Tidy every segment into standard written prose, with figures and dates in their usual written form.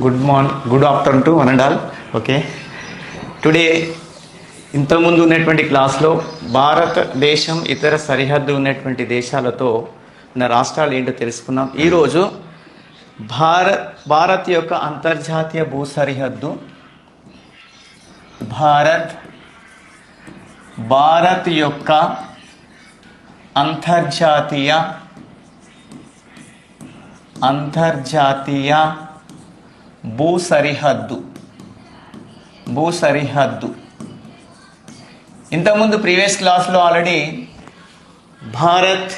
Good morning, good afternoon to one and all. Okay, today ఇంతకుముందు ఉన్నటువంటి క్లాస్లో భారతదేశం ఇతర సరిహద్దు ఉన్నటువంటి దేశాలతో ఉన్న రాష్ట్రాలు ఏంటో తెలుసుకున్నాం. ఈరోజు భారత్ యొక్క అంతర్జాతీయ భూ సరిహద్దు, భారత్ యొక్క అంతర్జాతీయ భూ సరిహద్దు. ఇంతకుముందు ప్రీవియస్ క్లాస్లో ఆల్రెడీ భారత్,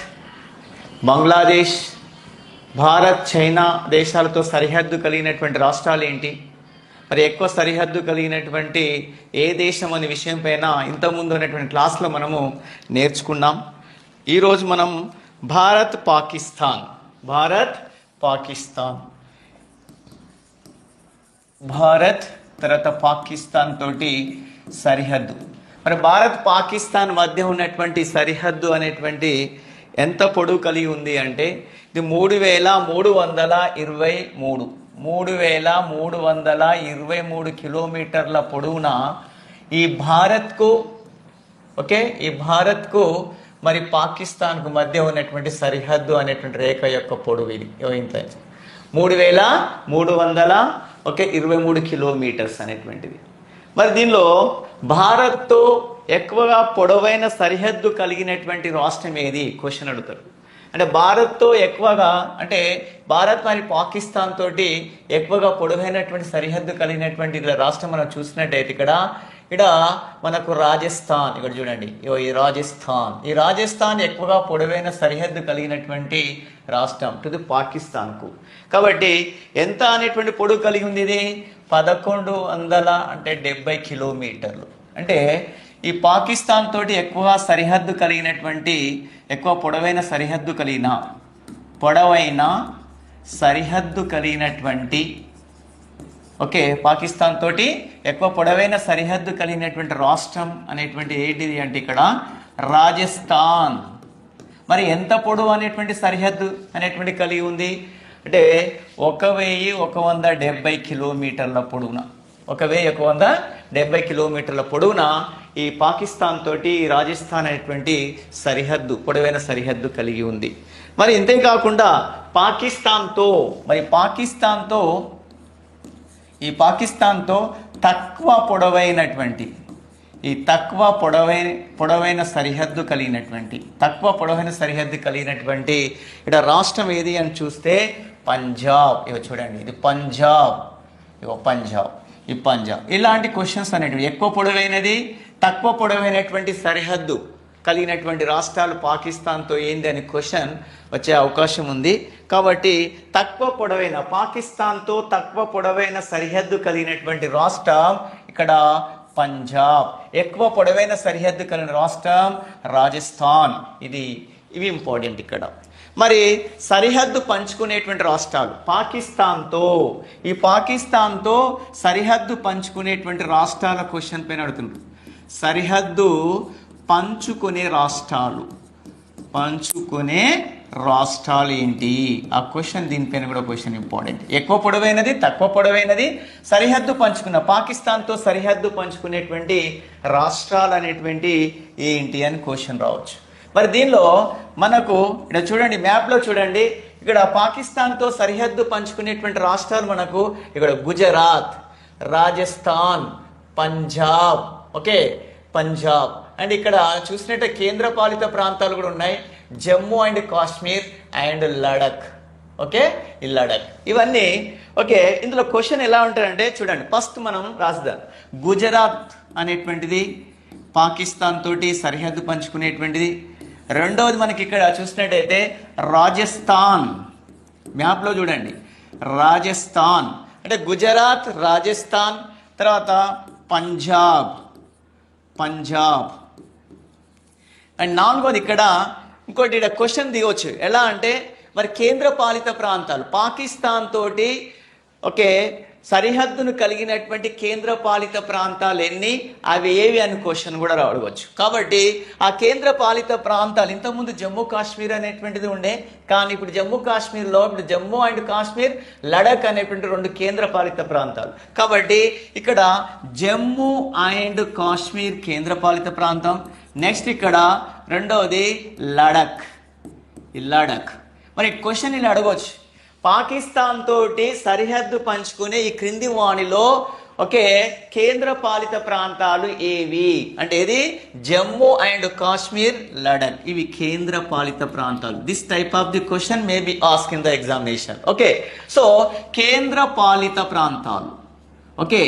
బంగ్లాదేశ్, చైనా దేశాలతో సరిహద్దు కలిగినటువంటి రాష్ట్రాలు ఏంటి, మరి ఎక్కువ సరిహద్దు కలిగినటువంటి ఏ దేశం అనే విషయం పైన ఇంతకుముందు ఉన్నటువంటి క్లాస్లో మనము నేర్చుకున్నాం. ఈరోజు మనం భారత్ తర్వాత పాకిస్తాన్ తోటి సరిహద్దు. మరి భారత్ పాకిస్తాన్ మధ్య ఉన్నటువంటి సరిహద్దు అనేటువంటి ఎంత పొడవు కలిగి ఉంది అంటే ఇది 3323 కిలోమీటర్ల పొడవున ఈ భారత్కు మరి పాకిస్తాన్కు మధ్య ఉన్నటువంటి సరిహద్దు అనేటువంటి రేఖ యొక్క పొడవు ఇది ఎంత 3323 కిలోమీటర్స్ అనేటువంటిది. మరి దీనిలో భారత్తో ఎక్కువగా పొడవైన సరిహద్దు కలిగినటువంటి రాష్ట్రం ఏది క్వశ్చన్ అడుగుతారు. అంటే భారత్తో ఎక్కువగా, అంటే భారత్ మరి పాకిస్తాన్ తోటి ఎక్కువగా పొడవైనటువంటి సరిహద్దు కలిగినటువంటి రాష్ట్రం మనం చూసినట్టయితే ఇక్కడ మనకు రాజస్థాన్, ఇక్కడ చూడండి, ఈ రాజస్థాన్ ఎక్కువగా పొడవైన సరిహద్దు కలిగినటువంటి రాష్ట్రం టు పాకిస్తాన్కు. కాబట్టి ఎంత అనేటువంటి పొడవు కలిగి ఉంది ఇది 1170 కిలోమీటర్లు. అంటే ఈ పాకిస్తాన్ తోటి ఎక్కువ పొడవైన సరిహద్దు కలిగినటువంటి పాకిస్తాన్ తోటి ఎక్కువ పొడవైన సరిహద్దు కలిగినటువంటి రాష్ట్రం అనేటువంటి ఏంటిది అంటే ఇక్కడ రాజస్థాన్. మరి ఎంత పొడవు అనేటువంటి సరిహద్దు అనేటువంటి కలిగి ఉంది అంటే 1170 కిలోమీటర్ల పొడవున 1170 కిలోమీటర్ల పొడవున ఈ పాకిస్తాన్ తోటి రాజస్థాన్ అనేటువంటి పొడవైన సరిహద్దు కలిగి ఉంది. మరి ఇంతేకాకుండా పాకిస్తాన్తో తక్కువ పొడవైన సరిహద్దు కలిగినటువంటి ఇక్కడ రాష్ట్రం ఏది అని చూస్తే పంజాబ్. చూడండి, ఇది పంజాబ్. ఈ పంజాబ్. ఇలాంటి క్వశ్చన్స్ అనేటివి ఎక్కువ పొడవైనది, తక్కువ పొడవైనటువంటి సరిహద్దు కలిగినటువంటి రాష్ట్రాలు పాకిస్తాన్తో ఏంది అని క్వశ్చన్ వచ్చే అవకాశం ఉంది. కాబట్టి పాకిస్తాన్తో తక్కువ పొడవైన సరిహద్దు కలిగినటువంటి రాష్ట్రం ఇక్కడ పంజాబ్. ఎక్కువ పొడవైన సరిహద్దు కలిగిన రాష్ట్రం రాజస్థాన్. ఇవి ఇంపార్టెంట్ ఇక్కడ. మరి సరిహద్దు పంచుకునేటువంటి రాష్ట్రాలు పాకిస్తాన్తో సరిహద్దు పంచుకునేటువంటి రాష్ట్రాల క్వశ్చన్ పైన అడుగుతున్నారు. సరిహద్దు పంచుకునే రాష్ట్రాలు ఏంటి ఆ క్వశ్చన్, దీనిపైన కూడా క్వశ్చన్ ఇంపార్టెంట్. ఎక్కువ పొడవైనది, తక్కువ పొడవైనది, సరిహద్దు పాకిస్తాన్తో సరిహద్దు పంచుకునేటువంటి రాష్ట్రాలు అనేటువంటి ఏంటి అని క్వశ్చన్ రావచ్చు. మరి దీనిలో మనకు ఇక్కడ చూడండి, మ్యాప్లో చూడండి, ఇక్కడ పాకిస్తాన్తో సరిహద్దు పంచుకునేటువంటి రాష్ట్రాలు మనకు ఇక్కడ గుజరాత్, రాజస్థాన్, పంజాబ్. పంజాబ్ అండ్ ఇక్కడ చూసినట్టే కేంద్ర పాలిత ప్రాంతాలు కూడా ఉన్నాయి, జమ్మూ అండ్ కాశ్మీర్ అండ్ లడక్. ఈ లడక్ ఇవన్నీ. ఇందులో క్వశ్చన్ ఎలా ఉంటారంటే చూడండి, ఫస్ట్ మనం రాద్దాం. గుజరాత్ అనేటువంటిది పాకిస్తాన్ తోటి సరిహద్దు పంచుకునేటువంటిది. రెండవది మనకి ఇక్కడ చూసినట్టయితే రాజస్థాన్, మ్యాప్లో చూడండి, రాజస్థాన్ అంటే గుజరాత్, రాజస్థాన్, తర్వాత పంజాబ్. అండ్ నాలుగోది ఇక్కడ ఇంకోటి క్వశ్చన్ దిగవచ్చు. ఎలా అంటే మరి కేంద్ర పాలిత ప్రాంతాలు పాకిస్తాన్ తోటి ఓకే, సరిహద్దును కలిగినటువంటి కేంద్రపాలిత ప్రాంతాలు ఎన్ని, అవి ఏవి అని క్వశ్చన్ కూడా రావచ్చు. కాబట్టి ఆ కేంద్రపాలిత ప్రాంతాలు ఇంతకుముందు జమ్మూ కాశ్మీర్ అనేటువంటిది ఉండే, కానీ ఇప్పుడు జమ్మూ కాశ్మీర్లో ఇప్పుడు జమ్మూ అండ్ కాశ్మీర్, లడఖ్ అనేటువంటి 2 కేంద్రపాలిత ప్రాంతాలు. కాబట్టి ఇక్కడ జమ్మూ అండ్ కాశ్మీర్ కేంద్రపాలిత ప్రాంతం. నెక్స్ట్ ఇక్కడ రెండవది లడఖ్. మరి క్వశ్చన్ ఇలా అడగవచ్చు, పాకిస్తాన్ తోటి సరిహద్దు పంచుకునే ఈ క్రింది వాణిలో ఓకే కేంద్రపాలిత ప్రాంతాలు ఏవి అంటే ఇది జమ్మూ అండ్ కాశ్మీర్, లడఖ్, ఇవి కేంద్రపాలిత ప్రాంతాలు. This type of the question may be ask in the examination. Okay, so కేంద్రపాలిత ప్రాంతాలు, ఓకే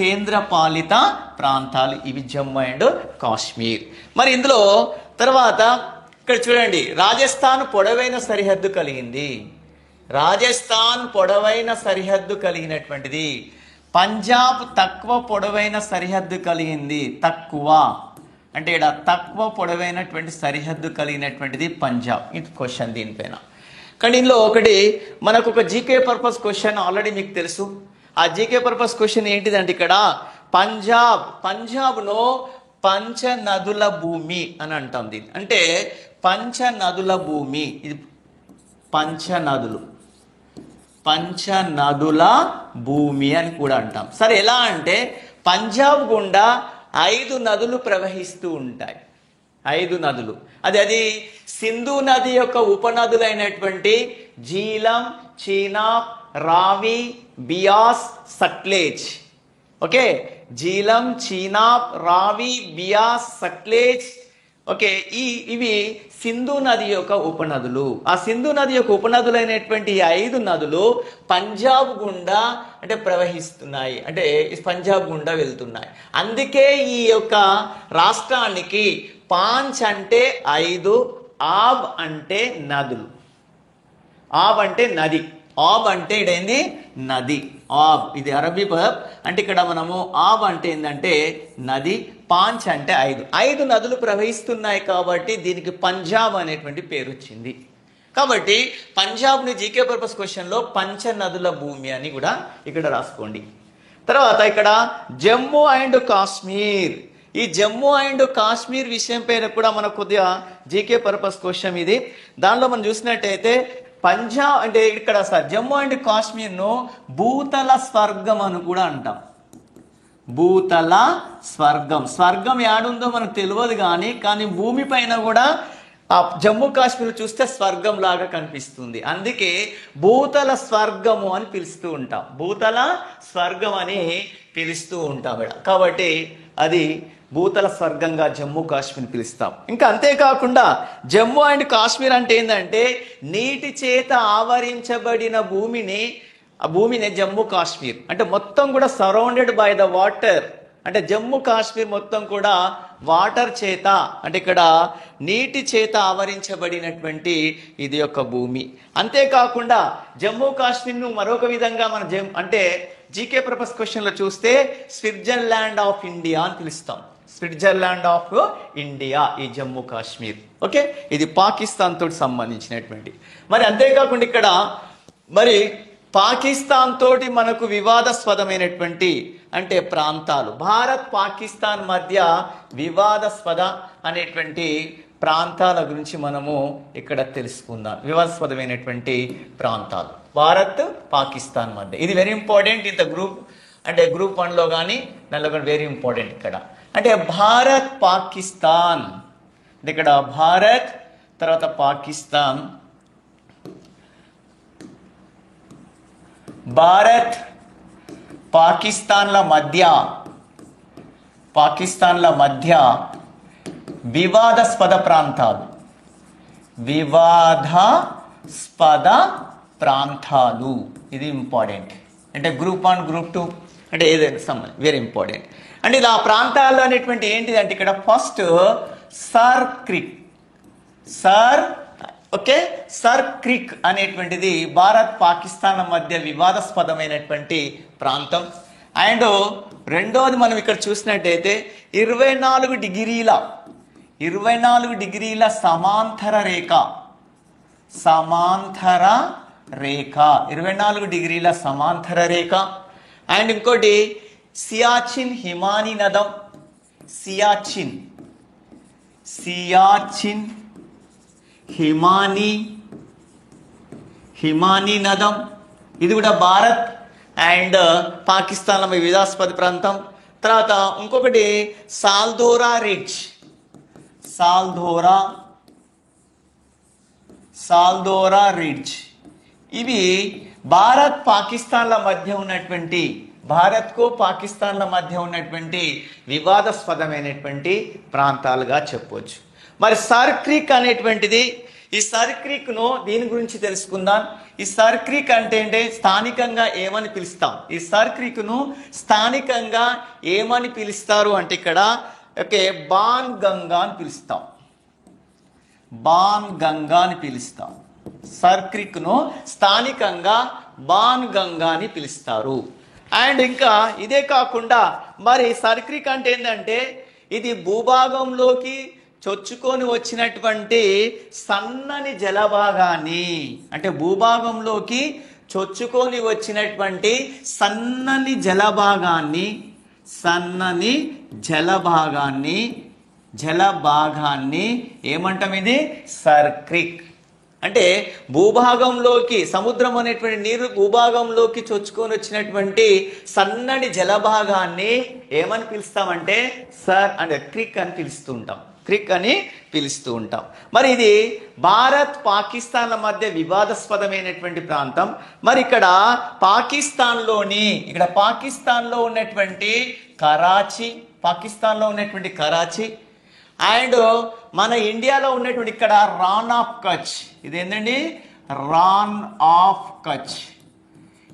కేంద్రపాలిత ప్రాంతాలు ఇవి జమ్మూ అండ్ కాశ్మీర్. మరి ఇందులో తర్వాత ఇక్కడ చూడండి, రాజస్థాన్ పొడవైన సరిహద్దు కలిగింది, రాజస్థాన్ పొడవైన సరిహద్దు కలిగినటువంటిది. పంజాబ్ తక్కువ పొడవైన సరిహద్దు కలిగింది, తక్కువ అంటే ఇక్కడ తక్కువ పొడవైనటువంటి సరిహద్దు కలిగినటువంటిది పంజాబ్. ఇది క్వశ్చన్ దీనిపైన. కానీ ఇందులో ఒకటి మనకు ఒక జీకే పర్పస్ క్వశ్చన్ ఆల్రెడీ మీకు తెలుసు. ఆ జీకే పర్పస్ క్వశ్చన్ ఏంటిదంటే ఇక్కడ పంజాబ్ను పంచ నదుల భూమి అని అంటాం. దీన్ని అంటే పంచ నదుల భూమి, ఇది పంచనదుల భూమి అని కూడా అంటాం. సరే, ఎలా అంటే పంజాబ్ గుండా 5 నదులు ప్రవహిస్తూ ఉంటాయి, 5 నదులు. అది సింధు నది యొక్క ఉపనదులైనటువంటి జీలం, చీనాబ్, రావి, బియాస్, సట్లెజ్. ఓకే, జీలం, చీనాబ్, రావి, బియాస్, సట్లెజ్. ఓకే, ఇవి సింధు నది యొక్క ఉపనదులు. ఆ సింధు నది యొక్క ఉపనదులైనటువంటి 5 నదులు పంజాబ్ గుండా అంటే ప్రవహిస్తున్నాయి, అంటే పంజాబ్ గుండా వెళ్తున్నాయి. అందుకే ఈ యొక్క రాష్ట్రానికి పాంచ్ అంటే 5, ఆబ్ అంటే నదులు. ఆబ్ అంటే నది, ఆబ్ అంటే ఇదేంది నది, ఆబ్ ఇది అరబీ పదం. అంటే ఇక్కడ మనము ఆబ్ అంటే ఏంటంటే నది, పాంచ్ అంటే 5 నదులు ప్రవహిస్తున్నాయి కాబట్టి దీనికి పంజాబ్ అనేటువంటి పేరు వచ్చింది. కాబట్టి పంజాబ్ని జీకే పర్పస్ క్వశ్చన్లో పంచ నదుల భూమి అని కూడా ఇక్కడ రాసుకోండి. తర్వాత ఇక్కడ జమ్మూ అండ్ కాశ్మీర్, ఈ జమ్మూ అండ్ కాశ్మీర్ విషయం పైన కూడా మనకు కొద్దిగా జీకే పర్పస్ క్వశ్చన్ ఇది. దానిలో మనం చూసినట్టయితే పంజాబ్ అంటే ఇక్కడ జమ్మూ అండ్ కాశ్మీర్ను భూతల స్వర్గం అని కూడా అంటాం. భూతల స్వర్గం ఏడుందో మనకు తెలియదు, కానీ భూమి పైన కూడా ఆ జమ్మూ కాశ్మీర్ చూస్తే స్వర్గం లాగా కనిపిస్తుంది. అందుకే భూతల స్వర్గము అని పిలుస్తూ ఉంటాం, భూతల స్వర్గం అని పిలుస్తూ ఉంటాం. కాబట్టి అది భూతల స్వర్గంగా జమ్మూ కాశ్మీర్ పిలుస్తాం. ఇంకా అంతేకాకుండా జమ్మూ అండ్ కాశ్మీర్ అంటే ఏంటంటే నీటి చేత ఆవరించబడిన భూమిని జమ్మూ కాశ్మీర్ అంటే మొత్తం కూడా సరౌండెడ్ బై ద వాటర్. అంటే జమ్మూ కాశ్మీర్ మొత్తం కూడా వాటర్ చేత అంటే ఇక్కడ నీటి చేత ఆవరించబడినటువంటి ఇది యొక్క భూమి. అంతేకాకుండా జమ్మూ కాశ్మీర్ను మరొక విధంగా మన అంటే జీకే పర్పస్ క్వశ్చన్లో చూస్తే స్విట్జర్లాండ్ ఆఫ్ ఇండియా అని పిలుస్తాం. స్విట్జర్లాండ్ ఆఫ్ ఇండియా ఈ జమ్మూ కాశ్మీర్. ఓకే, ఇది పాకిస్తాన్ తోటి సంబంధించినటువంటి. మరి అంతేకాకుండా ఇక్కడ మరి పాకిస్తాన్ తోటి మనకు వివాదాస్పదమైనటువంటి అంటే ప్రాంతాలు, భారత్ పాకిస్తాన్ మధ్య వివాదాస్పద అనేటువంటి ప్రాంతాల గురించి మనము ఇక్కడ తెలుసుకుందాం. వివాదాస్పదమైనటువంటి ప్రాంతాలు భారత్ పాకిస్తాన్ మధ్య, ఇది వెరీ ఇంపార్టెంట్ ఇంత గ్రూప్ అంటే గ్రూప్ 1లో కానీ దానిలో కానీ వెరీ ఇంపార్టెంట్. ఇక్కడ అంటే భారత్ పాకిస్తాన్ అంటే ఇక్కడ భారత్ తర్వాత పాకిస్తాన్, భారత్ పాకిస్తాన్ల మధ్య వివాదాస్పద ప్రాంతాలు ఇది ఇంపార్టెంట్. అంటే గ్రూప్ 1 గ్రూప్ 2 అంటే ఏదైనా సంబంధం వెరీ ఇంపార్టెంట్. అంటే ఇలా ప్రాంతాలు అనేటువంటి ఏంటిది అంటే ఇక్కడ ఫస్ట్ సర్ క్రిక్ అనేటువంటిది భారత్ పాకిస్తాన్ మధ్య వివాదాస్పదమైనటువంటి ప్రాంతం. అండ్ రెండోది మనం ఇక్కడ చూసినట్టయితే 24 డిగ్రీల సమాంతర రేఖ, 24 డిగ్రీల సమాంతర రేఖ. అండ్ ఇంకోటి సియాచిన్ హిమానీ నదం, సియాచిన్ హిమానీ నదం, ఇది కూడా భారత్ అండ్ పాకిస్తాన్ల వివాదాస్పద ప్రాంతం. తర్వాత ఇంకొకటి సాల్దోరా రిడ్జ్, సాల్దోరా రిడ్జ్. ఇవి భారత్ పాకిస్తాన్ల మధ్య ఉన్నటువంటి, భారత్కు పాకిస్తాన్ల మధ్య ఉన్నటువంటి వివాదాస్పదమైనటువంటి ప్రాంతాలుగా చెప్పవచ్చు. మరి సర్ క్రీక్ అనేటువంటిది, ఈ సర్ క్రీక్ను దీని గురించి తెలుసుకుందాం. ఈ సర్ క్రీక్ అంటే స్థానికంగా ఏమని పిలుస్తాం? ఈ సర్ క్రీక్ను స్థానికంగా ఏమని పిలుస్తారు అంటే ఇక్కడ ఓకే బాన్ గంగా అని పిలుస్తాం, బాన్ గంగా అని పిలుస్తాం. సర్ క్రీక్ను స్థానికంగా బాన్ గంగా అని పిలుస్తారు. అండ్ ఇంకా ఇదే కాకుండా మరి సర్ క్రీక్ అంటే ఏంటంటే ఇది భూభాగంలోకి చొచ్చుకొని వచ్చినటువంటి సన్నని జలభాగాన్ని, అంటే భూభాగంలోకి చొచ్చుకొని వచ్చినటువంటి సన్నని జలభాగాన్ని ఏమంటాం? ఇది సర్ క్రీక్. అంటే భూభాగంలోకి, సముద్రం అనేటువంటి నీరు భూభాగంలోకి చొచ్చుకొని వచ్చినటువంటి సన్నని జలభాగాన్ని ఏమని పిలుస్తామంటే సర్ అంటే క్రీక్ అని పిలుస్తూ ఉంటాం. మరి ఇది భారత్ పాకిస్తాన్ల మధ్య వివాదాస్పదమైనటువంటి ప్రాంతం. మరి ఇక్కడ పాకిస్తాన్లో ఉన్నటువంటి కరాచీ అండ్ మన ఇండియాలో ఉన్నటువంటి ఇక్కడ రాన్ ఆఫ్ కచ్, ఇది ఏంటండి రాన్ ఆఫ్ కచ్.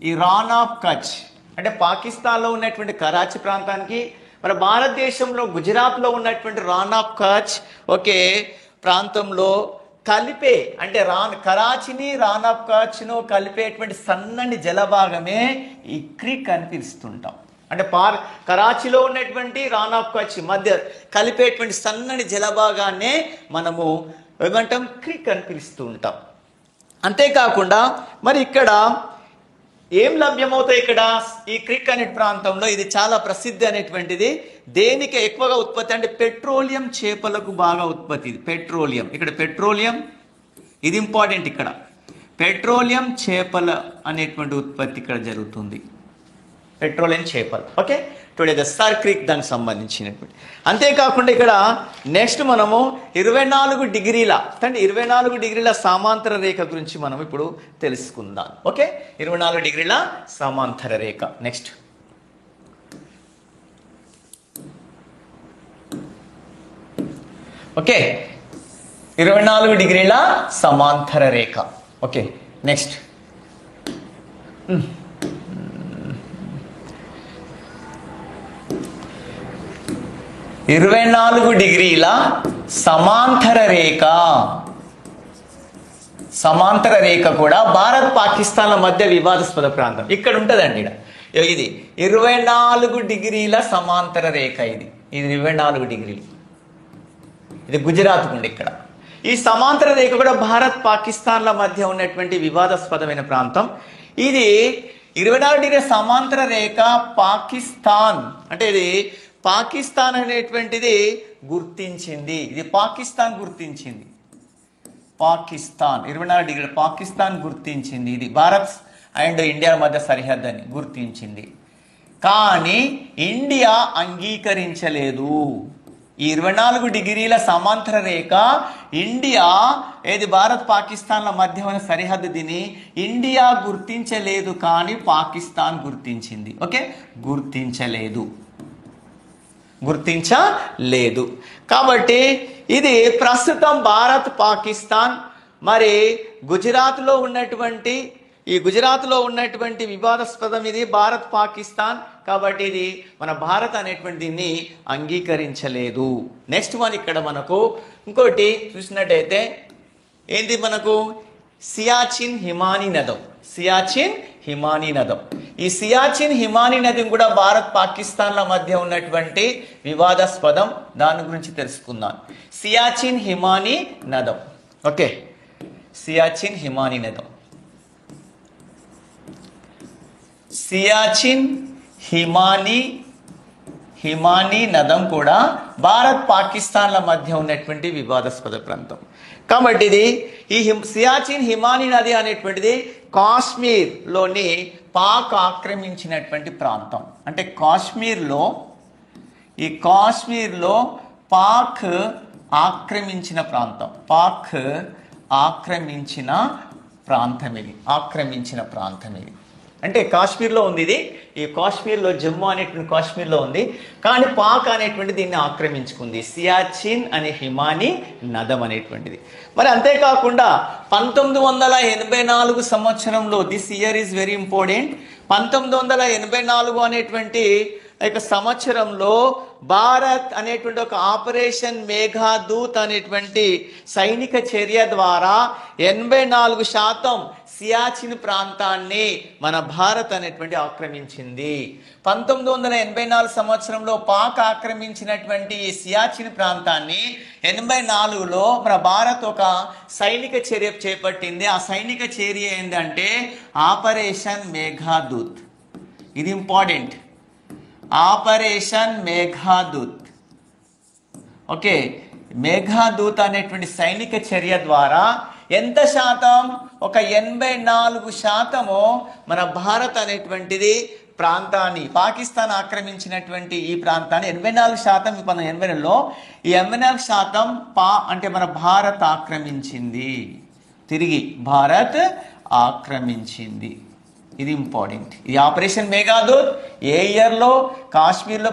ఈ రాన్ ఆఫ్ కచ్ అంటే పాకిస్తాన్లో ఉన్నటువంటి కరాచీ ప్రాంతానికి, మన భారతదేశంలో గుజరాత్లో ఉన్నటువంటి రాన్ ఆఫ్ కచ్ ఒకే ప్రాంతంలో కలిపే, అంటే కరాచీని రాన్ ఆఫ్ కచ్ను కలిపేటువంటి సన్నని జలభాగమే ఈ క్రీక్ అని పిలుస్తుంటాం. అంటే కరాచీలో ఉన్నటువంటి రాన్ ఆఫ్ కచ్ మధ్య కలిపేటువంటి సన్నని జలభాగాన్నే మనము ఏమంటాం? క్రీక్ అని పిలుస్తూ ఉంటాం. అంతేకాకుండా మరి ఇక్కడ ఏం లభ్యమవుతాయి? ఇక్కడ ఈ క్రీక్ అనే ప్రాంతంలో ఇది చాలా ప్రసిద్ధి అనేటువంటిది. దేనికి ఎక్కువగా ఉత్పత్తి అంటే పెట్రోలియం చేపలకు బాగా ఉత్పత్తి. ఇది పెట్రోలియం, ఇక్కడ పెట్రోలియం ఇది ఇంపార్టెంట్. ఇక్కడ పెట్రోలియం చేపల అనేటువంటి ఉత్పత్తి ఇక్కడ జరుగుతుంది, పెట్రోలియం చేపలు. Okay, today the sir creek దానికి సంబంధించినటువంటి. అంతేకాకుండా ఇక్కడ నెక్స్ట్ మనము 24 డిగ్రీల సమాంతర రేఖ గురించి మనం ఇప్పుడు తెలుసుకుందాం. ఓకే, 24 డిగ్రీల సమాంతర రేఖ. నెక్స్ట్ ఓకే 24 డిగ్రీల సమాంతర రేఖ. ఓకే నెక్స్ట్ 24 డిగ్రీల సమాంతర రేఖ కూడా భారత్ పాకిస్తాన్ల మధ్య వివాదాస్పద ప్రాంతం ఇక్కడ ఉంటుందండి. ఇది 24 డిగ్రీల సమాంతర రేఖ. ఇది 24 డిగ్రీలు. ఇది గుజరాత్ నుండి ఇక్కడ ఈ సమాంతర రేఖ కూడా భారత్ పాకిస్తాన్ల మధ్య ఉన్నటువంటి వివాదాస్పదమైన ప్రాంతం. ఇది 24 డిగ్రీల సమాంతర రేఖ పాకిస్తాన్ అంటే ఇది పాకిస్తాన్ అనేటువంటిది గుర్తించింది. ఇది పాకిస్తాన్ గుర్తించింది. 24 డిగ్రీల పాకిస్తాన్ గుర్తించింది. ఇది భారత్ అండ్ ఇండియా మధ్య సరిహద్దు అని గుర్తించింది. కానీ ఇండియా అంగీకరించలేదు. ఈ 24 డిగ్రీల సమాంతర రేఖ ఇండియా ఏది భారత్ పాకిస్తాన్ల మధ్య ఉన్న సరిహద్దు దీన్ని ఇండియా గుర్తించలేదు, కానీ పాకిస్తాన్ గుర్తించింది. ఓకే, గుర్తించలేదు. కాబట్టి ఇది ప్రస్తుతం భారత్ పాకిస్తాన్ మరి గుజరాత్లో ఉన్నటువంటి వివాదాస్పదం ఇది భారత్ పాకిస్తాన్. కాబట్టి ఇది మన భారత్ అనేటువంటి దీన్ని అంగీకరించలేదు. నెక్స్ట్ వన్ ఇక్కడ మనకు ఇంకోటి చూసినట్టయితే ఏంటి మనకు సియాచిన్ హిమానీ నదం. ఈ సియాచిన్ హిమానీ నది కూడా భారత్ పాకిస్తాన్ల మధ్య ఉన్నటువంటి వివాదాస్పదం. దాని గురించి తెలుసుకుందాం. సియాచిన్ హిమానీ నదం. ఓకే, సియాచిన్ హిమానీ నదం సియాచిన్ హిమానీ నదం కూడా భారత్ పాకిస్తాన్ల మధ్య ఉన్నటువంటి వివాదాస్పద ప్రాంతం. కాబట్టి ఇది ఈ సియాచిన్ హిమానీ నది అనేటువంటిది కాశ్మీర్లోని పాక్ ఆక్రమించినటువంటి ప్రాంతం. అంటే కాశ్మీర్లో పాక్ ఆక్రమించిన ప్రాంతం. ఇది అంటే కాశ్మీర్లో ఉంది. ఇది ఈ కాశ్మీర్లో జమ్మూ అనేటువంటి కాశ్మీర్లో ఉంది. కానీ పాక్ అనేటువంటి దీన్ని ఆక్రమించుకుంది, సియాచిన్ అనే హిమానీ నదం అనేటువంటిది. మరి అంతేకాకుండా 1984 సంవత్సరంలో, this year is very important, 1984 అనేటువంటి సంవత్సరంలో భారత్ అనేటువంటి ఒక ఆపరేషన్ మేఘాదూత్ అనేటువంటి సైనిక చర్య ద్వారా 84% సియాచిన్ ప్రాంతాన్ని మన భారత్ అనేటువంటి ఆక్రమించింది. 1984 సంవత్సరంలో పాక్ ఆక్రమించినటువంటి ఈ సియాచిన్ ప్రాంతాన్ని 84లో మన భారత్ ఒక సైనిక చర్య చేపట్టింది. ఆ సైనిక చర్య ఏంటంటే ఆపరేషన్ మేఘాదూత్. ఇది ఇంపార్టెంట్, ఆపరేషన్ మేఘాదూత్. ఓకే, మేఘాదూత్ అనేటువంటి సైనిక చర్య ద్వారా ఎంత శాతం? ఒక 84% మన భారత్ అనేటువంటిది ప్రాంతాన్ని, పాకిస్తాన్ ఆక్రమించినటువంటి ఈ ప్రాంతాన్ని 84% 1980లో ఈ 84% అంటే మన భారత్ ఆక్రమించింది, తిరిగి భారత్ ఆక్రమించింది. ఇది ఇంపార్టెంట్. ఈ ఆపరేషన్ మేఘాదూత్ ఏ ఇయర్లో? కాశ్మీర్లో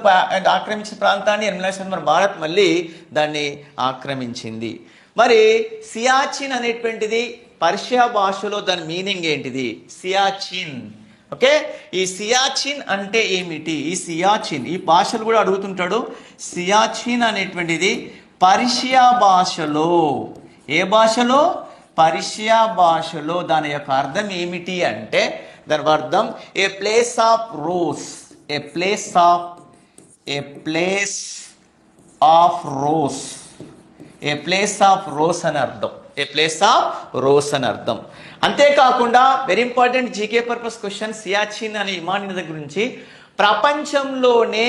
ఆక్రమించిన ప్రాంతాన్ని 84% మన భారత్ మళ్ళీ దాన్ని ఆక్రమించింది. మరి సియాచిన్ అనేటువంటిది పర్షియా భాషలో దాని మీనింగ్ ఏంటిది? సియాచిన్. ఓకే, ఈ సియాచిన్ అంటే ఏమిటి? ఈ సియాచిన్, ఈ భాషలు కూడా అడుగుతుంటాడు. సియాచిన్ అనేటువంటిది పర్షియా భాషలో, ఏ భాషలో? పర్షియా భాషలో దాని యొక్క అర్థం ఏమిటి అంటే, దాని అర్థం a place of roses, a place of roses అని అర్థం. ఏ ప్లేస్ ఆఫ్ రోస్ అని అర్థం. అంతేకాకుండా very important GK purpose question, Siachen అనే హిమానీ నది గురించి. ప్రపంచంలోనే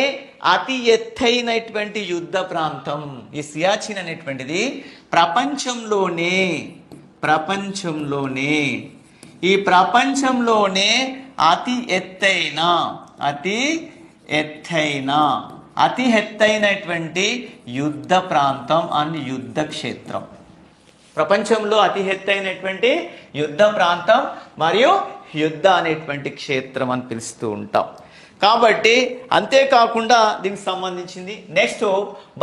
అతి ఎత్తైనటువంటి యుద్ధ ప్రాంతం ఈ సియాచిన్ అనేటువంటిది. ప్రపంచంలోనే ఈ ప్రపంచంలోనే అతి ఎత్తైనటువంటి యుద్ధ ప్రాంతం అండ్ యుద్ధ క్షేత్రం. ప్రపంచంలో అతి ఎత్తైనటువంటి యుద్ధ ప్రాంతం మరియు యుద్ధ అనేటువంటి క్షేత్రం అని పిలుస్తూ ఉంటాం. కాబట్టి అంతేకాకుండా దీనికి సంబంధించింది నెక్స్ట్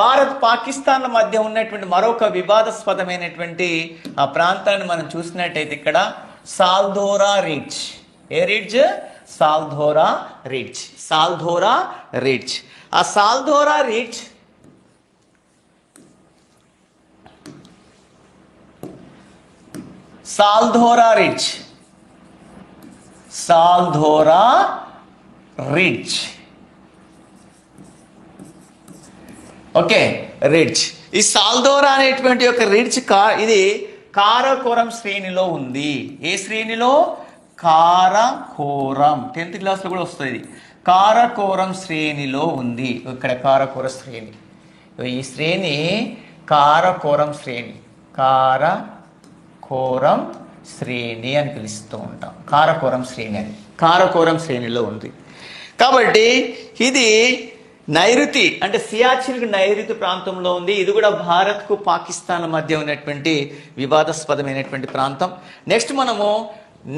భారత్ పాకిస్తాన్ల మధ్య ఉన్నటువంటి మరొక వివాదాస్పదమైనటువంటి ఆ ప్రాంతాన్ని మనం చూసినట్టయితే ఇక్కడ సాల్ధోరా రిడ్జ్. ఏ రిడ్జ్? సాల్ధోరా రిడ్జ్. ఆ సాల్ధోరా రిడ్జ్ ఓకే, రిడ్జ్. ఈ సాల్ధోరా అనేటువంటి ఒక రిడ్జ్ ఇది కారకోరం శ్రేణిలో ఉంది. ఏ శ్రేణిలో? కారకోరం. 10th క్లాస్లో కూడా వస్తుంది. కారకోరం శ్రేణిలో ఉంది. ఇక్కడ కారకోర శ్రేణి, ఈ శ్రేణి కారకోరం శ్రేణి అని పిలుస్తూ ఉంటాం. కారకోరం శ్రేణిలో ఉంది. కాబట్టి ఇది నైరుతి, అంటే సియాచిన్కి నైరుతి ప్రాంతంలో ఉంది. ఇది కూడా భారత్కు పాకిస్తాన్ మధ్య ఉన్నటువంటి వివాదాస్పదమైనటువంటి ప్రాంతం. నెక్స్ట్ మనము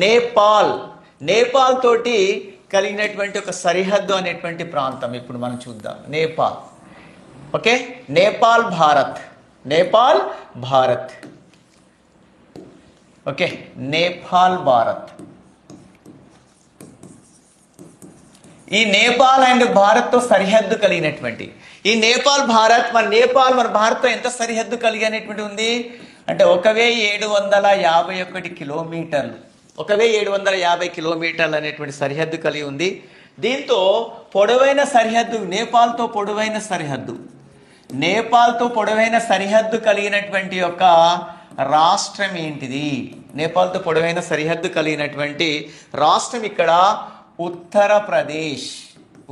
నేపాల్ తోటి కలిగినటువంటి ఒక సరిహద్దు అనేటువంటి ప్రాంతం ఇప్పుడు మనం చూద్దాం. నేపాల్. ఓకే, నేపాల్ భారత్. ఓకే, నేపాల్ భారత్. ఈ నేపాల్ అండ్ భారత్తో సరిహద్దు కలిగినటువంటి ఈ నేపాల్ మన భారత్తో ఎంత సరిహద్దు కలిగినటువంటి ఉంది అంటే 1751 కిలోమీటర్లు, 1750 కిలోమీటర్లు అనేటువంటి సరిహద్దు కలిగి ఉంది. దీంతో పొడవైన సరిహద్దు, నేపాల్తో పొడవైన సరిహద్దు కలిగినటువంటి ఒక రాష్ట్రం ఏంటిది? నేపాల్తో పొడవైన సరిహద్దు కలిగినటువంటి రాష్ట్రం ఇక్కడ ఉత్తరప్రదేశ్.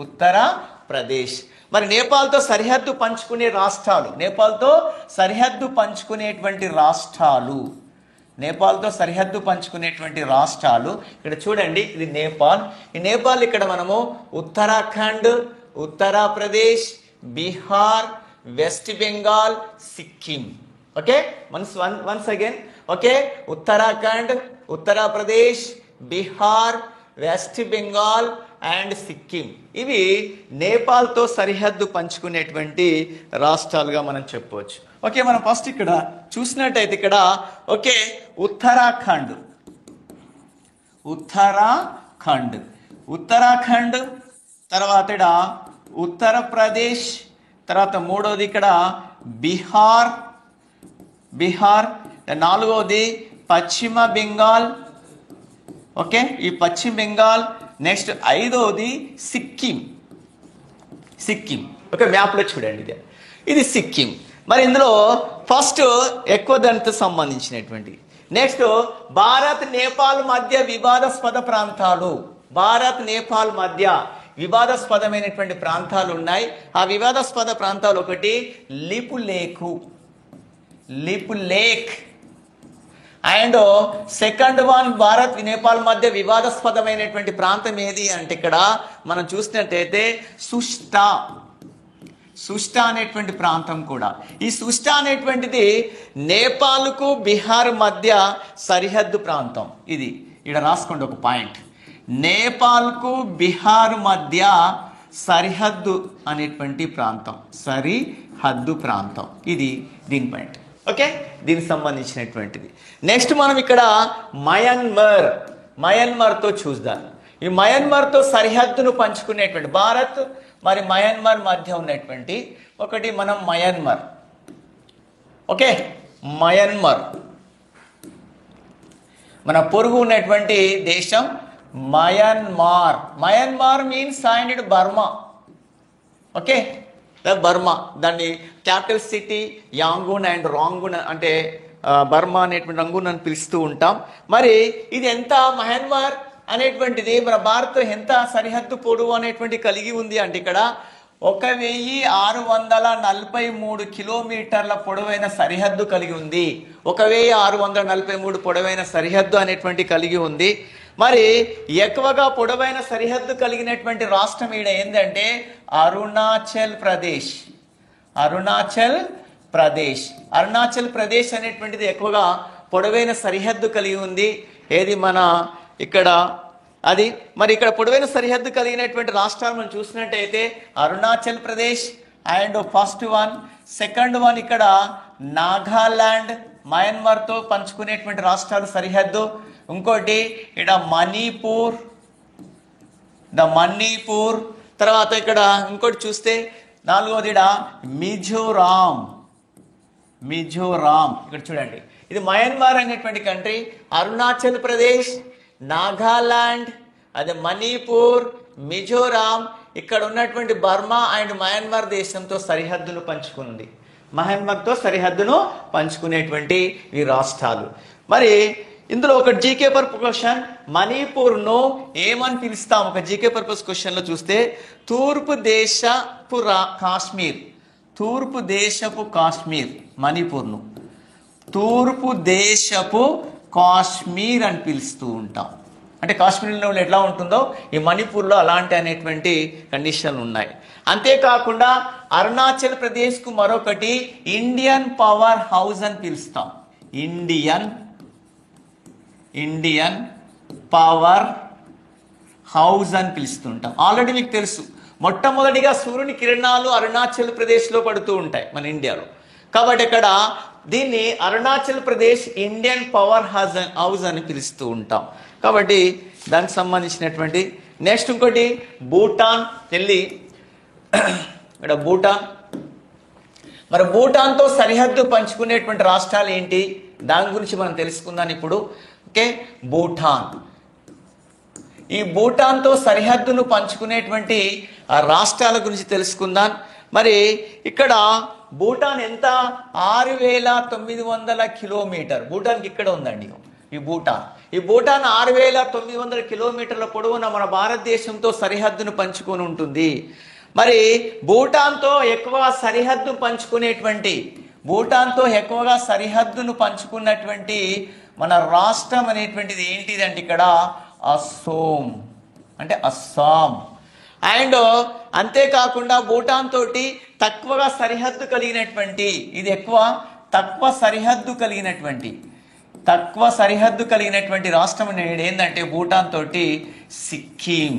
ఉత్తరప్రదేశ్. మరి నేపాల్తో సరిహద్దు పంచుకునే రాష్ట్రాలు, నేపాల్తో సరిహద్దు పంచుకునేటువంటి రాష్ట్రాలు, నేపాల్తో సరిహద్దు పంచుకునేటువంటి రాష్ట్రాలు ఇక్కడ చూడండి. ఇది నేపాల్. ఈ నేపాల్ ఇక్కడ మనము Uttarakhand, Uttar Pradesh, Bihar, west Bengal, Sikkim. Okay, once again. Okay, Uttarakhand, Uttar Pradesh, Bihar, west Bengal and Sikkim. ఇవి నేపాల్తో సరిహద్దు పంచుకునేటువంటి రాష్ట్రాలుగా మనం చెప్పవచ్చు. ఓకే, మనం ఫస్ట్ ఇక్కడ చూసినట్టయితే ఇక్కడ ఓకే ఉత్తరాఖండ్, ఉత్తరాఖండ్, ఉత్తరాఖండ్, తర్వాత ఇక్కడ ఉత్తరప్రదేశ్, తర్వాత మూడవది ఇక్కడ బీహార్, బీహార్, నాలుగవది పశ్చిమ బెంగాల్. ఓకే, ఈ పశ్చిమ బెంగాల్. నెక్స్ట్ ఐదవది సిక్కిం, సిక్కిం. ఓకే, మ్యాప్లో చూడండి ఇది, ఇది సిక్కిం. మరి ఇందులో ఫస్ట్ ఎక్కువ దానితో సంబంధించినటువంటి. నెక్స్ట్ భారత్ నేపాల్ మధ్య వివాదాస్పద ప్రాంతాలు, భారత్ నేపాల్ మధ్య వివాదాస్పదమైనటువంటి ప్రాంతాలు ఉన్నాయి. ఆ వివాదాస్పద ప్రాంతాలు ఒకటి Lipulekh, Lipulekh. And second one Bharat Nepal మధ్య వివాదాస్పదమైనటువంటి ప్రాంతం ఏది అంటే ఇక్కడ మనం చూసినట్టయితే సుష్టా, సుష్టా అనేటువంటి ప్రాంతం కూడా. ఈ సుష్టా అనేటువంటిది నేపాల్కు బీహార్ మధ్య సరిహద్దు ప్రాంతం. ఇది ఇక్కడ రాసుకోండి ఒక పాయింట్. నేపాల్కు బీహార్ మధ్య సరిహద్దు అనేటువంటి ప్రాంతం, సరిహద్దు ప్రాంతం. ఇది దీని పాయింట్. ఓకే, దీనికి సంబంధించినటువంటిది. నెక్స్ట్ మనం ఇక్కడ మయన్మార్, మయన్మార్తో చూద్దాం. ఈ మయన్మార్తో సరిహద్దును పంచుకునేటువంటి భారత్ మరి మయన్మార్ మధ్య ఉన్నటువంటి ఒకటి మనం మయన్మార్. ఓకే, మయన్మార్ మన పొరుగు ఉన్నటువంటి దేశం Myanmar. Myanmar means and Burma. Okay, Burma, దాన్ని క్యాపిటల్ సిటీ యాంగూన్ అండ్ రాంగూన్ అంటే బర్మా అనేటువంటి రంగూన్ అని పిలుస్తూ ఉంటాం. మరి ఇది ఎంత మయన్మార్ అనేటువంటిది మన భారత్ ఎంత సరిహద్దు పొడవు అనేటువంటి కలిగి ఉంది అంటే ఇక్కడ 1643 కిలోమీటర్ల పొడవైన సరిహద్దు కలిగి ఉంది. 1643 పొడవైన సరిహద్దు అనేటువంటి కలిగి ఉంది. మరి ఎక్కువగా పొడవైన సరిహద్దు కలిగినటువంటి రాష్ట్రం ఈడ ఏంటంటే అరుణాచల్ ప్రదేశ్. అరుణాచల్ ప్రదేశ్, అరుణాచల్ ప్రదేశ్ అనేటువంటిది ఎక్కువగా పొడవైన సరిహద్దు కలిగి ఉంది. ఏది మన ఇక్కడ అది. మరి ఇక్కడ పొడవైన సరిహద్దు కలిగినటువంటి రాష్ట్రాలు మనం చూసినట్టయితే Arunachal Pradesh and first one. Second one ఇక్కడ నాగాలాండ్, మయన్మార్తో పంచుకునేటువంటి రాష్ట్రాలు సరిహద్దు. ఇంకోటి ఇక్కడ మణిపూర్, మణిపూర్. తర్వాత ఇక్కడ ఇంకోటి చూస్తే నాలుగోది ఇక్కడ మిజోరాం, మిజోరాం. ఇక్కడ చూడండి, ఇది మయన్మార్ అనేటువంటి కంట్రీ. అరుణాచల్ ప్రదేశ్, నాగాలాండ్, అదే మణిపూర్, మిజోరాం. ఇక్కడ ఉన్నటువంటి బర్మా అండ్ మయన్మార్ దేశంతో సరిహద్దును పంచుకుంది. మయన్మార్తో సరిహద్దును పంచుకునేటువంటి ఈ రాష్ట్రాలు. మరి ఇందులో ఒక జీకే పర్పస్ క్వశ్చన్, మణిపూర్ను ఏమని పిలుస్తాం? ఒక జీకే పర్పస్ క్వశ్చన్లో చూస్తే తూర్పు దేశపు కాశ్మీర్, తూర్పు దేశపు కాశ్మీర్. మణిపూర్ను తూర్పు దేశపు కాశ్మీర్ అని పిలుస్తూ ఉంటాం. అంటే కాశ్మీర్లో ఎట్లా ఉంటుందో ఈ మణిపూర్లో అలాంటి అనేటువంటి కండిషన్లు ఉన్నాయి. అంతేకాకుండా అరుణాచల్ ప్రదేశ్కు మరొకటి ఇండియన్ పవర్ హౌస్ అని పిలుస్తాం. ఇండియన్ పవర్ హౌస్ అని పిలుస్తుంటాం. ఆల్రెడీ మీకు తెలుసు, మొట్టమొదటిగా సూర్యుని కిరణాలు అరుణాచల్ ప్రదేశ్లో పడుతూ ఉంటాయి మన ఇండియాలో. కాబట్టి ఇక్కడ దీన్ని Arunachal Pradesh Indian power house అని పిలుస్తూ ఉంటాం. కాబట్టి దానికి సంబంధించినటువంటి నెక్స్ట్ ఇంకోటి భూటాన్. వెళ్ళి ఇక్కడ భూటాన్. మరి భూటాన్తో సరిహద్దు పంచుకునేటువంటి రాష్ట్రాలు ఏంటి, దాని గురించి మనం తెలుసుకుందాం ఇప్పుడు. ఓకే, భూటాన్. ఈ భూటాన్తో సరిహద్దును పంచుకునేటువంటి రాష్ట్రాల గురించి తెలుసుకుందాం. మరి ఇక్కడ భూటాన్ ఎంత? 6900 కిలోమీటర్. భూటాన్కి ఇక్కడ ఉందండి ఈ భూటాన్. ఈ భూటాన్ 6,900 కిలోమీటర్ల పొడవున మన భారతదేశంతో సరిహద్దును పంచుకొని ఉంటుంది. మరి భూటాన్తో ఎక్కువగా సరిహద్దును పంచుకున్నటువంటి మన రాష్ట్రం అనేటువంటిది ఏంటిదంటే ఇక్కడ అస్సాం. అండ్ అంతేకాకుండా భూటాన్ తోటి తక్కువ సరిహద్దు కలిగినటువంటి రాష్ట్రం ఏంటంటే భూటాన్ తోటి సిక్కిం.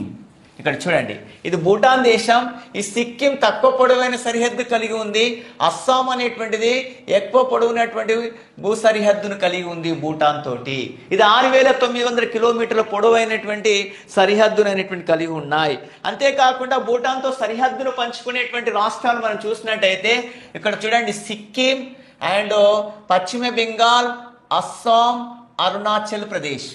ఇక్కడ చూడండి, ఇది భూటాన్ దేశం. ఈ సిక్కిం తక్కువ పొడవైన సరిహద్దు కలిగి ఉంది. అస్సాం అనేటువంటిది ఎక్కువ పొడవునటువంటి భూ సరిహద్దును కలిగి ఉంది భూటాన్ తోటి. ఇది 6,900 కిలోమీటర్ల పొడవైనటువంటి సరిహద్దును అనేటువంటి కలిగి ఉన్నాయి. అంతేకాకుండా భూటాన్తో సరిహద్దును పంచుకునేటువంటి రాష్ట్రాలు మనం చూసినట్టయితే ఇక్కడ చూడండి, సిక్కిం అండ్ పశ్చిమ బెంగాల్, అస్సాం, అరుణాచల్ ప్రదేశ్.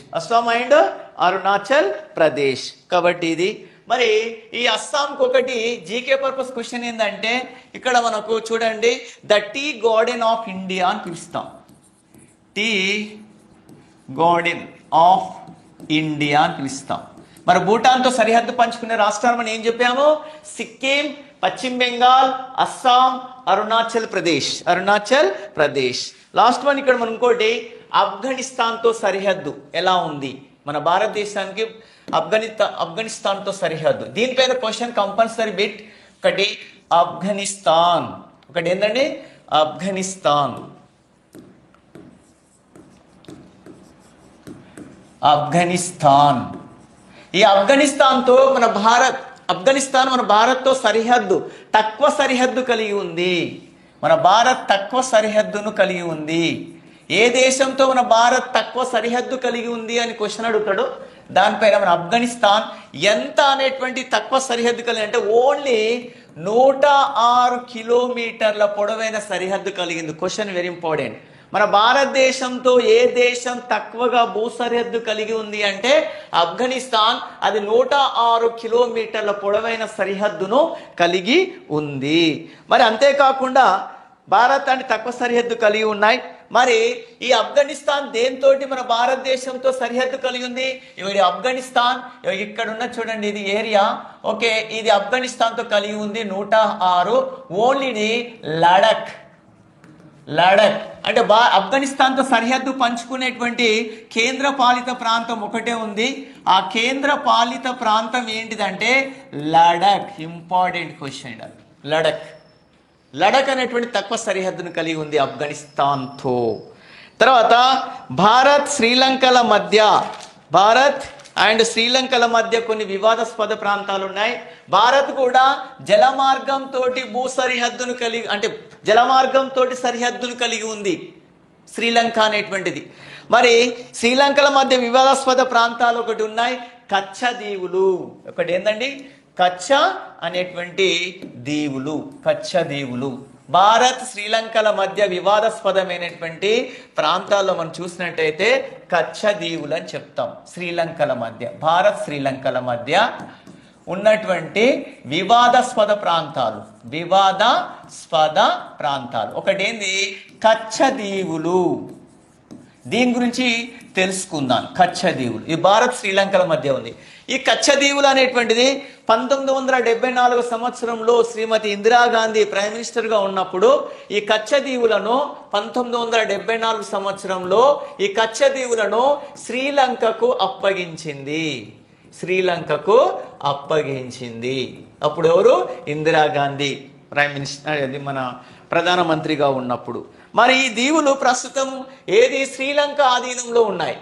కాబట్టి ఇది మరి ఈ అస్సాంకి ఒకటి జీకే పర్పస్ క్వశ్చన్ ఏంటంటే ఇక్కడ మనకు చూడండి, the tea garden of India అని పిలుస్తాం. మరి భూటాన్తో సరిహద్దు పంచుకునే రాష్ట్రాలు మనం ఏం చెప్పాము? సిక్కిం, పశ్చిమ బెంగాల్, అస్సాం, అరుణాచల్ ప్రదేశ్. లాస్ట్ వన్ ఇక్కడ మనం ఇంకోటి, ఆఫ్ఘనిస్తాన్తో సరిహద్దు ఎలా ఉంది? మన భారతదేశానికి ఆఫ్ఘనిస్తాన్తో సరిహద్దు. దీనిపైన క్వశ్చన్ కంపల్సరీ బిట్. ఒకటి ఆఫ్ఘనిస్తాన్, ఒకటి ఏంటండి ఆఫ్ఘనిస్తాన్. ఈ ఆఫ్ఘనిస్తాన్తో ఆఫ్ఘనిస్తాన్ మన భారత్తో సరిహద్దు, తక్కువ సరిహద్దు కలిగి ఉంది. మన భారత్ తక్కువ సరిహద్దును కలిగి ఉంది. ఏ దేశంతో మన భారత్ తక్కువ సరిహద్దు కలిగి ఉంది అని క్వశ్చన్ అడుగుతాడు. దానిపైన మన ఆఫ్ఘనిస్తాన్ ఎంత అనేటువంటి తక్కువ సరిహద్దు కలిగి అంటే ఓన్లీ 106 కిలోమీటర్ల పొడవైన సరిహద్దు కలిగింది. Question very important. మన భారతదేశంతో ఏ దేశం తక్కువగా భూ సరిహద్దు కలిగి ఉంది అంటే ఆఫ్ఘనిస్తాన్. అది 106 కిలోమీటర్ల పొడవైన సరిహద్దును కలిగి ఉంది. మరి అంతేకాకుండా భారత్ అంటే తక్కువ సరిహద్దు కలిగి ఉన్నాయి. మరి ఈ ఆఫ్ఘనిస్తాన్ దేంతోటి మన భారతదేశంతో సరిహద్దు కలిగి ఉంది? ఇది ఆఫ్ఘనిస్తాన్ ఇక్కడ ఉన్న చూడండి, ఇది ఏరియా. ఓకే, ఇది ఆఫ్ఘనిస్తాన్తో కలిగి ఉంది 106. ఓన్లీ ఇది లడక్ అంటే ఆఫ్ఘనిస్తాన్తో సరిహద్దు పంచుకునేటువంటి కేంద్ర పాలిత ప్రాంతం ఒకటే ఉంది. ఆ కేంద్ర పాలిత ప్రాంతం ఏంటిదంటే లడక్. Important question. లడక్ అనేటువంటి తక్కువ సరిహద్దును కలిగి ఉంది ఆఫ్ఘనిస్తాన్తో. తర్వాత భారత్ అండ్ శ్రీలంకల మధ్య కొన్ని వివాదాస్పద ప్రాంతాలు ఉన్నాయి. భారత్ కూడా జలమార్గంతో సరిహద్దును కలిగి ఉంది శ్రీలంక అనేటువంటిది. మరి శ్రీలంకల మధ్య వివాదాస్పద ప్రాంతాలు ఒకటి ఉన్నాయి, కచ్చ దీవులు. ఒకటి ఏంటండి కచ్చ అనేటువంటి దీవులు. భారత్ శ్రీలంకల మధ్య వివాదాస్పదమైనటువంటి ప్రాంతాల్లో మనం చూసినట్టయితే కచ్చ దీవులు అని చెప్తాం. భారత్ శ్రీలంకల మధ్య ఉన్నటువంటి వివాదాస్పద ప్రాంతాలు ఒకటి ఏంది కచ్చ దీవులు. దీని గురించి తెలుసుకుందాం. కచ్చ దీవులు ఈ భారత్ శ్రీలంకల మధ్య ఉంది. ఈ కచ్చ దీవులు అనేటువంటిది 1974 సంవత్సరంలో శ్రీమతి ఇందిరాగాంధీ ప్రైమ్ మినిస్టర్ గా ఉన్నప్పుడు ఈ కచ్చ దీవులను 1974 సంవత్సరంలో ఈ కచ్చ దీవులను శ్రీలంకకు అప్పగించింది. అప్పుడు ఎవరు? ఇందిరాగాంధీ ప్రైమ్ మినిస్టర్, మన ప్రధానమంత్రిగా ఉన్నప్పుడు. మరి ఈ దీవులు ప్రస్తుతం ఏది శ్రీలంక ఆధీనంలో ఉన్నాయి.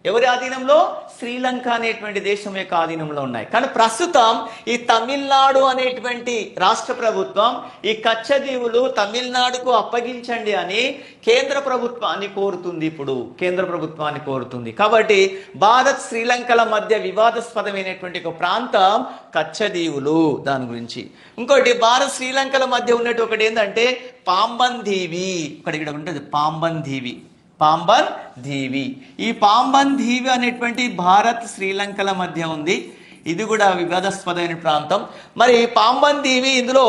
ఎవరి ఆధీనంలో? శ్రీలంక అనేటువంటి దేశం యొక్క ఆధీనంలో ఉన్నాయి. కానీ ప్రస్తుతం ఈ తమిళనాడు అనేటువంటి రాష్ట్ర ప్రభుత్వం ఈ కచ్చ దీవులు తమిళనాడుకు అప్పగించండి అని కేంద్ర ప్రభుత్వాన్ని కోరుతుంది. కాబట్టి భారత్ శ్రీలంకల మధ్య వివాదాస్పదమైనటువంటి ఒక ప్రాంతం కచ్చ దీవులు. దాని గురించి ఇంకోటి భారత్ శ్రీలంకల మధ్య ఉన్నట్టు ఒకటి ఏంటంటే పాంబన్ దీవి. ఇక్కడ ఉంటుంది పాంబన్ దీవి. ఈ పాంబన్ దీవి అనేటువంటి భారత్ శ్రీలంకల మధ్య ఉంది. ఇది కూడా వివాదాస్పదమైన ప్రాంతం. మరి పాంబన్ దీవి ఇందులో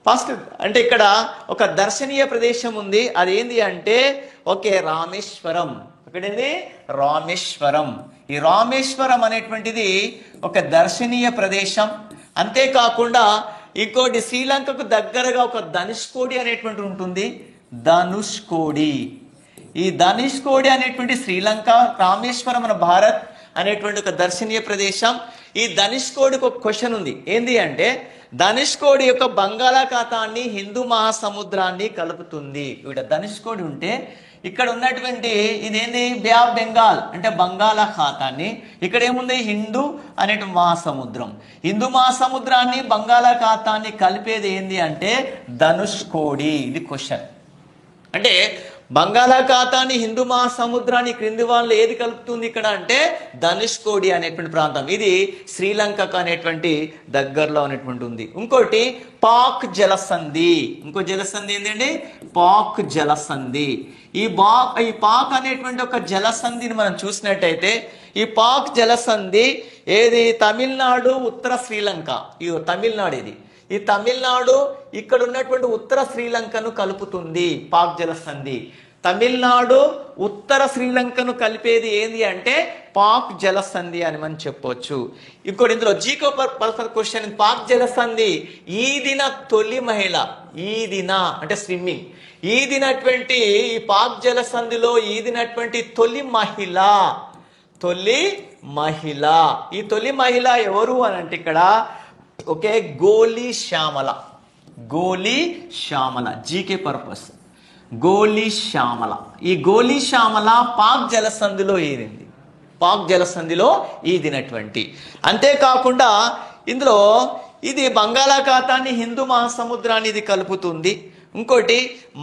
ఫస్ట్ అంటే ఇక్కడ ఒక దర్శనీయ ప్రదేశం ఉంది. అదేంటి అంటే రామేశ్వరం. ఇక్కడేంది రామేశ్వరం. ఈ రామేశ్వరం అనేటువంటిది ఒక దర్శనీయ ప్రదేశం. అంతేకాకుండా ఇంకోటి శ్రీలంకకు దగ్గరగా ఒక ధనుష్కోడి అనేటువంటి ఉంటుంది. ధనుష్కోడి. ఈ ధనుష్కోడి అనేటువంటి శ్రీలంక, రామేశ్వరం మన భారత్ అనేటువంటి ఒక దర్శనీయ ప్రదేశం. ఈ ధనుష్కోడికి ఒక క్వశ్చన్ ఉంది. ఏంది అంటే ధనుష్కోడి యొక్క బంగాళాఖాతాన్ని హిందూ మహాసముద్రాన్ని కలుపుతుంది. ఇక్కడ ధనుష్కోడి ఉంటే ఇక్కడ ఉన్నటువంటి ఇదేంది బే ఆఫ్ బెంగాల్ అంటే బంగాళాఖాతాన్ని, ఇక్కడ ఏముంది హిందూ అనే మహాసముద్రం. హిందూ మహాసముద్రాన్ని బంగాళాఖాతాన్ని కలిపేది ఏంది అంటే ధనుష్కోడి. ఇది క్వశ్చన్. అంటే బంగాళాఖాతాన్ని హిందూ మహాసముద్రాన్ని క్రింది వాళ్ళు ఏది కలుపుతుంది ఇక్కడ అంటే ధనుష్కోడి అనేటువంటి ప్రాంతం. ఇది శ్రీలంకకు అనేటువంటి దగ్గరలో అనేటువంటి ఉంది. ఇంకోటి పాక్ జలసంధి. ఇంకో జలసంధి ఏంటండి పాక్ జలసంధి. ఈ పాక్ అనేటువంటి ఒక జలసంధిని మనం చూసినట్టయితే ఈ పాక్ జలసంధి ఏది తమిళనాడు ఉత్తర శ్రీలంక, ఈ తమిళనాడు ఇది, ఈ తమిళనాడు ఇక్కడ ఉన్నటువంటి ఉత్తర శ్రీలంకను కలుపుతుంది పాక్ జలసంధి. తమిళనాడు ఉత్తర శ్రీలంకను కలిపేది ఏంది అంటే పాక్ జలసంధి అని మనం చెప్పొచ్చు. ఇంకోటి ఇందులో జీకో పర్పస్ క్వశ్చన్, పాక్ జలసంధి ఈదిన తొలి మహిళ, ఈదిన అంటే స్విమ్మింగ్, ఈదినటువంటి ఈ పాక్ జలసంధిలో ఈదినటువంటి తొలి మహిళ, తొలి మహిళ. ఈ తొలి మహిళ ఎవరు అని అంటే ఇక్కడ ఓకే గోలి శ్యామల, గోలి శ్యామల. జీకే పర్పస్ గోలి శ్యామల. ఈ గోలి శ్యామల పాక్ జలసంధిలో ఈదింది, పాక్ జలసంధిలో ఈదినటువంటి. అంతేకాకుండా ఇందులో ఇది బంగాళాఖాతాన్ని హిందూ మహాసముద్రాన్ని ఇది కలుపుతుంది. ఇంకోటి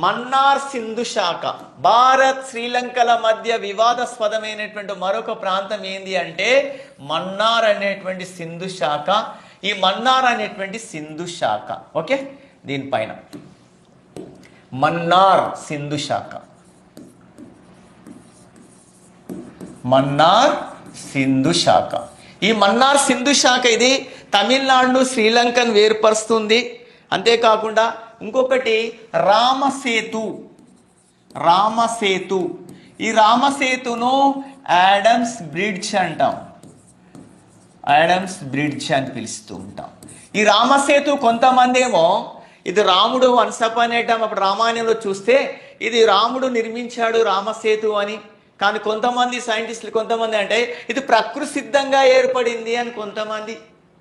మన్నార్ సింధు శాఖ, భారత్ శ్రీలంకల మధ్య వివాదాస్పదమైనటువంటి మరొక ప్రాంతం ఏంది అంటే మన్నార్ అనేటువంటి సింధు శాఖ. ఈ మన్నార్ అనేటువంటి సింధు శాఖ ఓకే, దీనిపైన మన్నార్ సింధు శాఖ, మన్నార్ సింధు శాఖ. ఈ మన్నార్ సింధు శాఖ ఇది తమిళనాడు శ్రీలంకను వేర్పరుస్తుంది. అంతేకాకుండా ఇంకొకటి రామసేతు, రామసేతు. ఈ రామసేతును ఆడమ్స్ బ్రిడ్జ్ అంటాం, ఆడమ్స్ బ్రిడ్జ్ అని పిలుస్తూ ఉంటాం. ఈ రామసేతు కొంతమంది ఏమో ఇది రాముడు వన్స్ అపాన్ ఏ టైం అప్పుడు రామాయణంలో చూస్తే ఇది రాముడు నిర్మించాడు రామసేతు అని. కానీ కొంతమంది సైంటిస్టులు కొంతమంది అంటే ఇది ప్రకృతి సిద్ధంగా ఏర్పడింది అని కొంతమంది,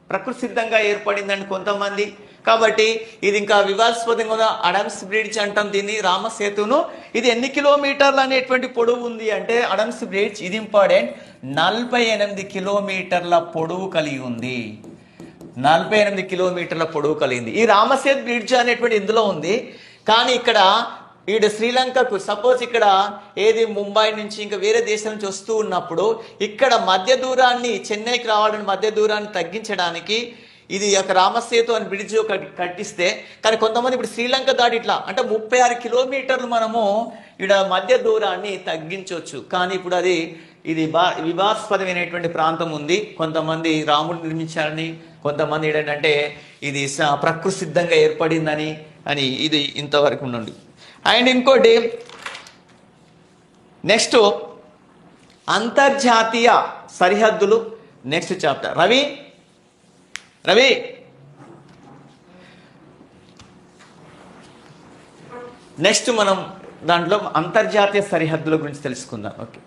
ప్రకృతి సిద్ధంగా ఏర్పడింది అని కొంతమంది. కాబట్టి ఇది ఇంకా వివాదాస్పదంగా కూడా అడమ్స్ బ్రిడ్జ్ అంటాం దీన్ని, రామసేతును. ఇది ఎన్ని కిలోమీటర్లు అనేటువంటి పొడవు ఉంది అంటే అడమ్స్ బ్రిడ్జ్ ఇది ఇంపార్టెంట్, 48 కిలోమీటర్ల పొడవు కలిగి ఉంది, 48 కిలోమీటర్ల పొడవు కలిగింది. ఈ రామసేతు బ్రిడ్జ్ అనేటువంటి ఇందులో ఉంది. కానీ ఇక్కడ ఈడు శ్రీలంకకు సపోజ్ ఇక్కడ ఏది ముంబై నుంచి ఇంకా వేరే దేశం నుంచి వస్తూ ఉన్నప్పుడు ఇక్కడ మధ్య దూరాన్ని చెన్నైకి రావడానికి మధ్య దూరాన్ని తగ్గించడానికి ఇది ఒక రామసేతు అని బ్రిడ్జ్ కట్టిస్తే, కానీ కొంతమంది ఇప్పుడు శ్రీలంక దాటి ఇట్లా అంటే 36 కిలోమీటర్లు మనము ఇక్కడ మధ్య దూరాన్ని తగ్గించవచ్చు. కానీ ఇప్పుడు అది ఇది వివాదాస్పదమైనటువంటి ప్రాంతం ఉంది. కొంతమంది రాముడు నిర్మించారని, కొంతమంది ఏంటంటే ఇది ప్రకృతి సిద్ధంగా ఏర్పడిందని అని ఇది ఇంతవరకు ఉండండి. అండ్ ఇంకోటి నెక్స్ట్ అంతర్జాతీయ సరిహద్దులు next chapter. Ravi Ravi next మనం దాంట్లో అంతర్జాతీయ సరిహద్దుల గురించి తెలుసుకుందాం. ఓకే.